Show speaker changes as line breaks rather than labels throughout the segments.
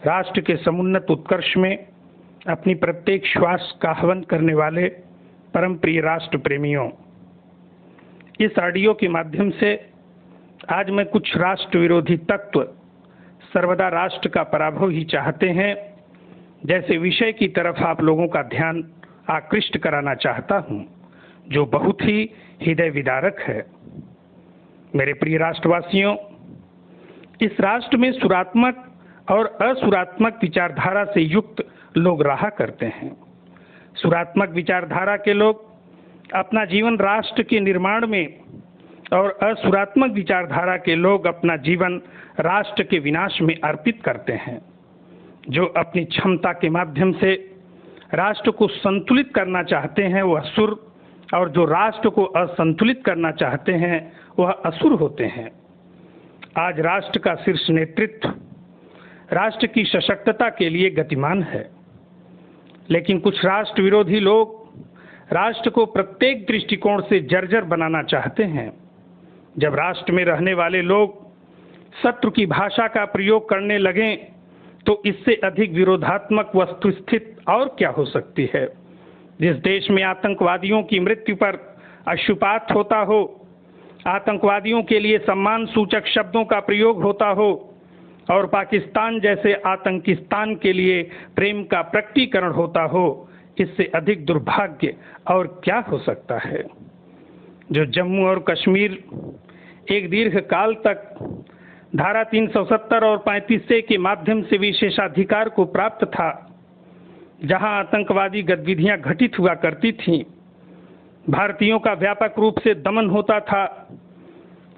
राष्ट्र के समुन्नत उत्कर्ष में अपनी प्रत्येक श्वास का हवन करने वाले परम प्रिय राष्ट्र प्रेमियों, इस ऑडियो के माध्यम से आज मैं कुछ राष्ट्र विरोधी तत्व सर्वदा राष्ट्र का पराभव ही चाहते हैं जैसे विषय की तरफ आप लोगों का ध्यान आकृष्ट कराना चाहता हूं, जो बहुत ही हृदय विदारक है। मेरे प्रिय राष्ट्रवासियों, इस राष्ट्र में सुरात्मक और असुरात्मक विचारधारा से युक्त लोग रहा करते हैं। सुरात्मक विचारधारा के लोग अपना जीवन राष्ट्र के निर्माण में और असुरात्मक विचारधारा के लोग अपना जीवन राष्ट्र के विनाश में अर्पित करते हैं। जो अपनी क्षमता के माध्यम से राष्ट्र को संतुलित करना चाहते हैं वह सुर, और जो राष्ट्र को असंतुलित करना चाहते हैं वह असुर होते हैं। आज राष्ट्र का शीर्ष नेतृत्व राष्ट्र की सशक्तता के लिए गतिमान है, लेकिन कुछ राष्ट्र विरोधी लोग राष्ट्र को प्रत्येक दृष्टिकोण से जर्जर बनाना चाहते हैं। जब राष्ट्र में रहने वाले लोग शत्रु की भाषा का प्रयोग करने लगें तो इससे अधिक विरोधात्मक वस्तुस्थिति और क्या हो सकती है। जिस देश में आतंकवादियों की मृत्यु पर अश्रुपात होता हो, आतंकवादियों के लिए सम्मान सूचक शब्दों का प्रयोग होता हो और पाकिस्तान जैसे आतंकिस्तान के लिए प्रेम का प्रकटीकरण होता हो, इससे अधिक दुर्भाग्य और क्या हो सकता है। जो जम्मू और कश्मीर एक दीर्घ काल तक धारा 370 और 35 के माध्यम से विशेषाधिकार को प्राप्त था, जहां आतंकवादी गतिविधियां घटित हुआ करती थीं, भारतीयों का व्यापक रूप से दमन होता था,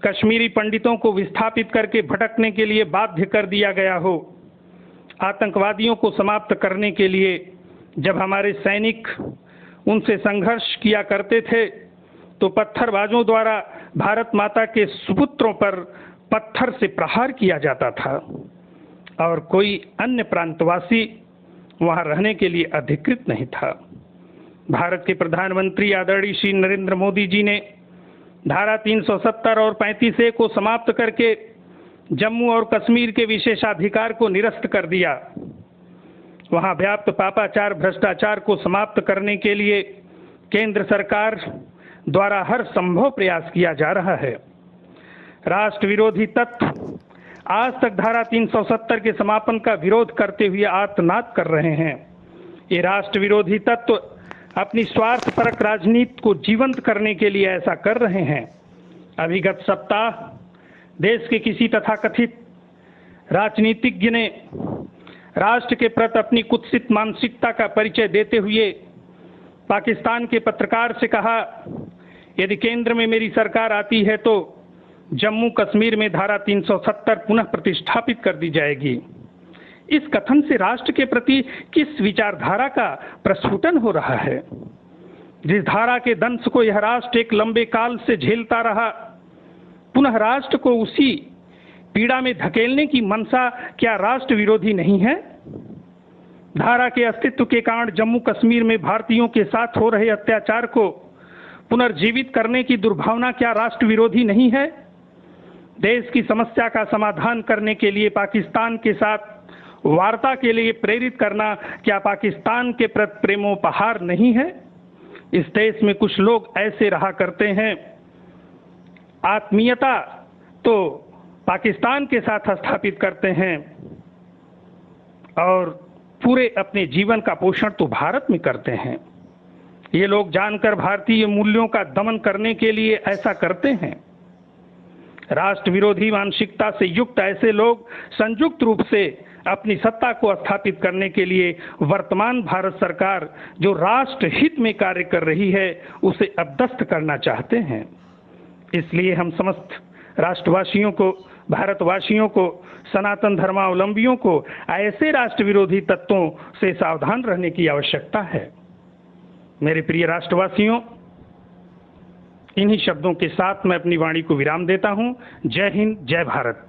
कश्मीरी पंडितों को विस्थापित करके भटकने के लिए बाध्य कर दिया गया हो, आतंकवादियों को समाप्त करने के लिए जब हमारे सैनिक उनसे संघर्ष किया करते थे तो पत्थरबाजों द्वारा भारत माता के सुपुत्रों पर पत्थर से प्रहार किया जाता था और कोई अन्य प्रांतवासी वहां रहने के लिए अधिकृत नहीं था। भारत के प्रधानमंत्री आदरणीय श्री नरेंद्र मोदी जी ने धारा 370 और 35 को समाप्त करके जम्मू और कश्मीर के विशेषाधिकार को निरस्त कर दिया। वहां व्याप्त पापाचार भ्रष्टाचार को समाप्त करने के लिए केंद्र सरकार द्वारा हर संभव प्रयास किया जा रहा है। राष्ट्र विरोधी तत्व आज तक धारा 370 के समापन का विरोध करते हुए आर्तनाद कर रहे हैं। ये राष्ट्र विरोधी तत्व अपनी स्वार्थपरक राजनीति को जीवंत करने के लिए ऐसा कर रहे हैं। अभिगत सप्ताह देश के किसी तथाकथित राजनीतिज्ञ ने राष्ट्र के प्रति अपनी कुत्सित मानसिकता का परिचय देते हुए पाकिस्तान के पत्रकार से कहा, यदि केंद्र में मेरी सरकार आती है तो जम्मू कश्मीर में धारा 370 पुनः प्रतिष्ठापित कर दी जाएगी। इस कथन से राष्ट्र के प्रति किस विचारधारा का प्रस्फुटन हो रहा है। जिस धारा के दंश को यह राष्ट्र एक लंबे काल से झेलता रहा, पुनः राष्ट्र को उसी पीड़ा में धकेलने की मंशा क्या राष्ट्र विरोधी नहीं है। धारा के अस्तित्व के कारण जम्मू कश्मीर में भारतीयों के साथ हो रहे अत्याचार को पुनर्जीवित करने की दुर्भावना क्या राष्ट्र विरोधी नहीं है। देश की समस्या का समाधान करने के लिए पाकिस्तान के साथ वार्ता के लिए प्रेरित करना क्या पाकिस्तान के प्रति प्रेमोपहार नहीं है। इस देश में कुछ लोग ऐसे रहा करते हैं, आत्मीयता तो पाकिस्तान के साथ स्थापित करते हैं और पूरे अपने जीवन का पोषण तो भारत में करते हैं। ये लोग जानकर भारतीय मूल्यों का दमन करने के लिए ऐसा करते हैं। राष्ट्र विरोधी मानसिकता से युक्त ऐसे लोग संयुक्त रूप से अपनी सत्ता को स्थापित करने के लिए वर्तमान भारत सरकार जो राष्ट्र हित में कार्य कर रही है उसे अपदस्थ करना चाहते हैं। इसलिए हम समस्त राष्ट्रवासियों को, भारतवासियों को, सनातन धर्मावलंबियों को ऐसे राष्ट्र विरोधी तत्वों से सावधान रहने की आवश्यकता है। मेरे प्रिय राष्ट्रवासियों, इन्हीं शब्दों के साथ मैं अपनी वाणी को विराम देता हूं। जय हिंद, जय भारत।